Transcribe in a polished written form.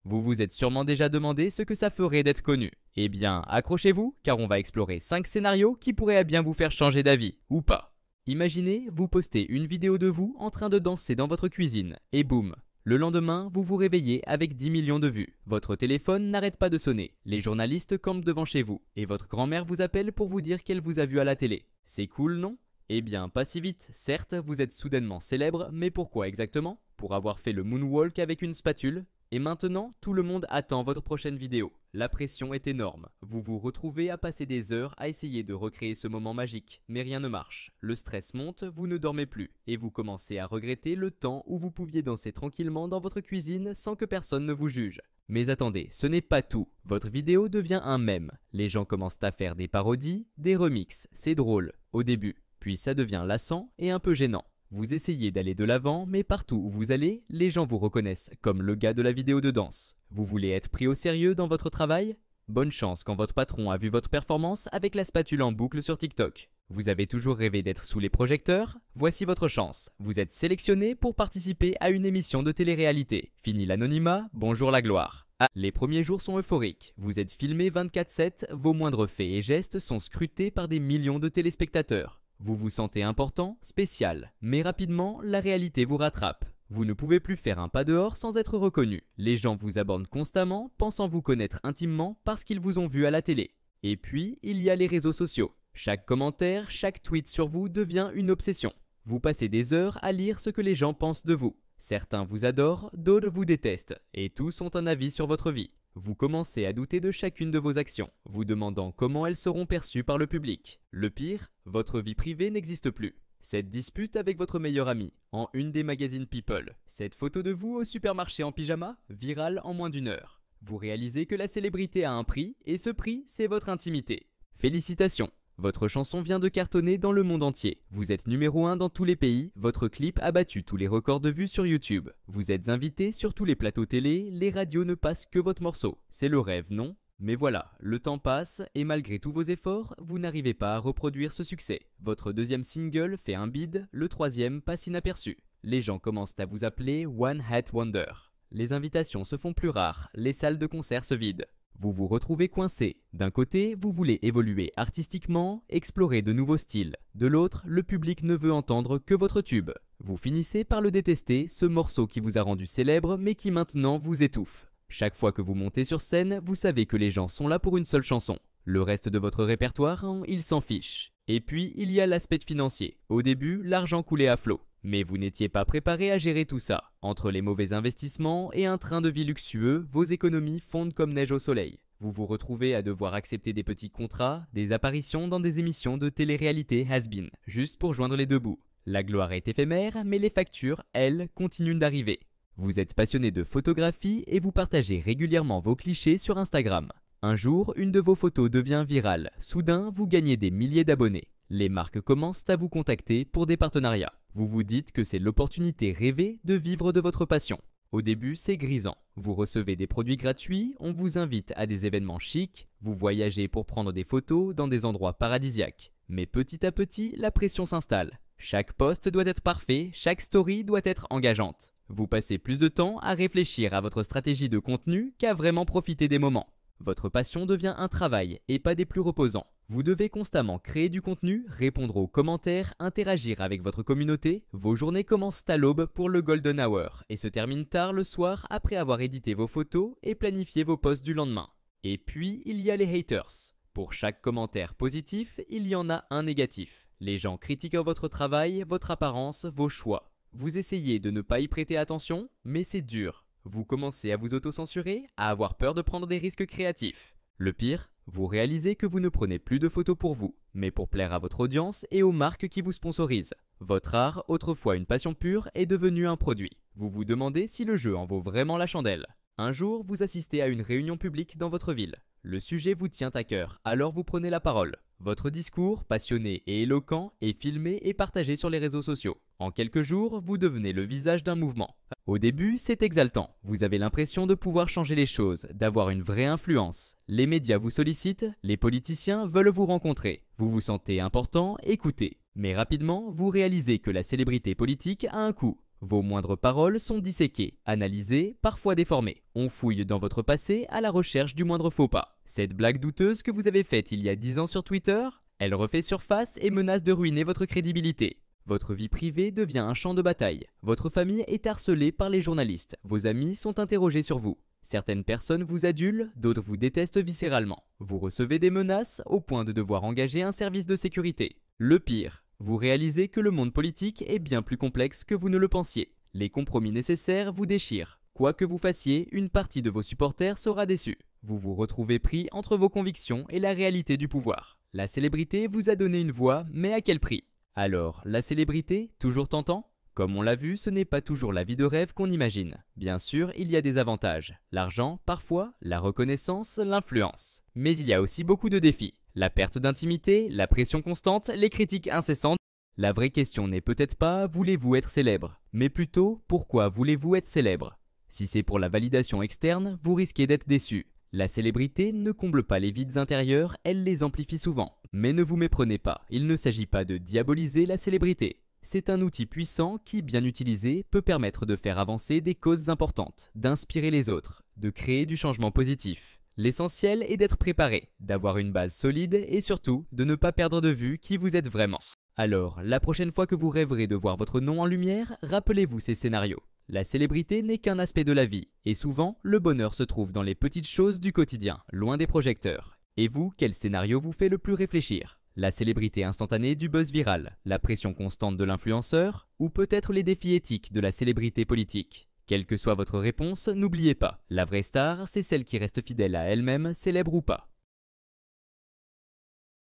Vous vous êtes sûrement déjà demandé ce que ça ferait d'être connu. Eh bien, accrochez-vous, car on va explorer 5 scénarios qui pourraient bien vous faire changer d'avis, ou pas. Imaginez, vous postez une vidéo de vous en train de danser dans votre cuisine, et boum, le lendemain, vous vous réveillez avec 10 millions de vues. Votre téléphone n'arrête pas de sonner, les journalistes campent devant chez vous, et votre grand-mère vous appelle pour vous dire qu'elle vous a vu à la télé. C'est cool, non ? Eh bien, pas si vite, certes, vous êtes soudainement célèbre, mais pourquoi exactement ? Pour avoir fait le moonwalk avec une spatule ? Et maintenant, tout le monde attend votre prochaine vidéo. La pression est énorme. Vous vous retrouvez à passer des heures à essayer de recréer ce moment magique, mais rien ne marche. Le stress monte, vous ne dormez plus, et vous commencez à regretter le temps où vous pouviez danser tranquillement dans votre cuisine sans que personne ne vous juge. Mais attendez, ce n'est pas tout. Votre vidéo devient un mème. Les gens commencent à faire des parodies, des remixes. C'est drôle, au début. Puis ça devient lassant et un peu gênant. Vous essayez d'aller de l'avant, mais partout où vous allez, les gens vous reconnaissent comme le gars de la vidéo de danse. Vous voulez être pris au sérieux dans votre travail ? Bonne chance quand votre patron a vu votre performance avec la spatule en boucle sur TikTok. Vous avez toujours rêvé d'être sous les projecteurs ? Voici votre chance. Vous êtes sélectionné pour participer à une émission de télé-réalité. Fini l'anonymat, bonjour la gloire. Ah, les premiers jours sont euphoriques. Vous êtes filmé 24/7, vos moindres faits et gestes sont scrutés par des millions de téléspectateurs. Vous vous sentez important, spécial, mais rapidement, la réalité vous rattrape. Vous ne pouvez plus faire un pas dehors sans être reconnu. Les gens vous abordent constamment, pensant vous connaître intimement parce qu'ils vous ont vu à la télé. Et puis, il y a les réseaux sociaux. Chaque commentaire, chaque tweet sur vous devient une obsession. Vous passez des heures à lire ce que les gens pensent de vous. Certains vous adorent, d'autres vous détestent, et tous ont un avis sur votre vie. Vous commencez à douter de chacune de vos actions, vous demandant comment elles seront perçues par le public. Le pire, votre vie privée n'existe plus. Cette dispute avec votre meilleur ami, en une des magazines People. Cette photo de vous au supermarché en pyjama, virale en moins d'une heure. Vous réalisez que la célébrité a un prix, et ce prix, c'est votre intimité. Félicitations! Votre chanson vient de cartonner dans le monde entier. Vous êtes numéro 1 dans tous les pays, votre clip a battu tous les records de vues sur YouTube. Vous êtes invité sur tous les plateaux télé, les radios ne passent que votre morceau. C'est le rêve, non ? Mais voilà, le temps passe et malgré tous vos efforts, vous n'arrivez pas à reproduire ce succès. Votre deuxième single fait un bide, le troisième passe inaperçu. Les gens commencent à vous appeler One Hit Wonder. Les invitations se font plus rares, les salles de concert se vident. Vous vous retrouvez coincé. D'un côté, vous voulez évoluer artistiquement, explorer de nouveaux styles. De l'autre, le public ne veut entendre que votre tube. Vous finissez par le détester, ce morceau qui vous a rendu célèbre mais qui maintenant vous étouffe. Chaque fois que vous montez sur scène, vous savez que les gens sont là pour une seule chanson. Le reste de votre répertoire, ils s'en fichent. Et puis, il y a l'aspect financier. Au début, l'argent coulait à flot. Mais vous n'étiez pas préparé à gérer tout ça. Entre les mauvais investissements et un train de vie luxueux, vos économies fondent comme neige au soleil. Vous vous retrouvez à devoir accepter des petits contrats, des apparitions dans des émissions de télé-réalité has-been, juste pour joindre les deux bouts. La gloire est éphémère, mais les factures, elles, continuent d'arriver. Vous êtes passionné de photographie et vous partagez régulièrement vos clichés sur Instagram. Un jour, une de vos photos devient virale. Soudain, vous gagnez des milliers d'abonnés. Les marques commencent à vous contacter pour des partenariats. Vous vous dites que c'est l'opportunité rêvée de vivre de votre passion. Au début, c'est grisant. Vous recevez des produits gratuits, on vous invite à des événements chics, vous voyagez pour prendre des photos dans des endroits paradisiaques. Mais petit à petit, la pression s'installe. Chaque post doit être parfait, chaque story doit être engageante. Vous passez plus de temps à réfléchir à votre stratégie de contenu qu'à vraiment profiter des moments. Votre passion devient un travail et pas des plus reposants. Vous devez constamment créer du contenu, répondre aux commentaires, interagir avec votre communauté. Vos journées commencent à l'aube pour le golden hour et se terminent tard le soir après avoir édité vos photos et planifié vos posts du lendemain. Et puis, il y a les haters. Pour chaque commentaire positif, il y en a un négatif. Les gens critiquent votre travail, votre apparence, vos choix. Vous essayez de ne pas y prêter attention, mais c'est dur. Vous commencez à vous autocensurer, à avoir peur de prendre des risques créatifs. Le pire, vous réalisez que vous ne prenez plus de photos pour vous, mais pour plaire à votre audience et aux marques qui vous sponsorisent. Votre art, autrefois une passion pure, est devenu un produit. Vous vous demandez si le jeu en vaut vraiment la chandelle. Un jour, vous assistez à une réunion publique dans votre ville. Le sujet vous tient à cœur, alors vous prenez la parole. Votre discours, passionné et éloquent, est filmé et partagé sur les réseaux sociaux. En quelques jours, vous devenez le visage d'un mouvement. Au début, c'est exaltant. Vous avez l'impression de pouvoir changer les choses, d'avoir une vraie influence. Les médias vous sollicitent, les politiciens veulent vous rencontrer. Vous vous sentez important, écouté. Mais rapidement, vous réalisez que la célébrité politique a un coût. Vos moindres paroles sont disséquées, analysées, parfois déformées. On fouille dans votre passé à la recherche du moindre faux pas. Cette blague douteuse que vous avez faite il y a 10 ans sur Twitter, elle refait surface et menace de ruiner votre crédibilité. Votre vie privée devient un champ de bataille. Votre famille est harcelée par les journalistes. Vos amis sont interrogés sur vous. Certaines personnes vous adulent, d'autres vous détestent viscéralement. Vous recevez des menaces au point de devoir engager un service de sécurité. Le pire, vous réalisez que le monde politique est bien plus complexe que vous ne le pensiez. Les compromis nécessaires vous déchirent. Quoi que vous fassiez, une partie de vos supporters sera déçue. Vous vous retrouvez pris entre vos convictions et la réalité du pouvoir. La célébrité vous a donné une voix, mais à quel prix ? Alors, la célébrité, toujours tentant ? Comme on l'a vu, ce n'est pas toujours la vie de rêve qu'on imagine. Bien sûr, il y a des avantages. L'argent, parfois, la reconnaissance, l'influence. Mais il y a aussi beaucoup de défis. La perte d'intimité, la pression constante, les critiques incessantes. La vraie question n'est peut-être pas « voulez-vous être célèbre ?», mais plutôt « pourquoi voulez-vous être célèbre ?» Si c'est pour la validation externe, vous risquez d'être déçu. La célébrité ne comble pas les vides intérieurs, elle les amplifie souvent. Mais ne vous méprenez pas, il ne s'agit pas de diaboliser la célébrité. C'est un outil puissant qui, bien utilisé, peut permettre de faire avancer des causes importantes, d'inspirer les autres, de créer du changement positif. L'essentiel est d'être préparé, d'avoir une base solide et surtout de ne pas perdre de vue qui vous êtes vraiment. Alors, la prochaine fois que vous rêverez de voir votre nom en lumière, rappelez-vous ces scénarios. La célébrité n'est qu'un aspect de la vie, et souvent, le bonheur se trouve dans les petites choses du quotidien, loin des projecteurs. Et vous, quel scénario vous fait le plus réfléchir ? La célébrité instantanée du buzz viral, la pression constante de l'influenceur, ou peut-être les défis éthiques de la célébrité politique ? Quelle que soit votre réponse, n'oubliez pas, la vraie star, c'est celle qui reste fidèle à elle-même, célèbre ou pas.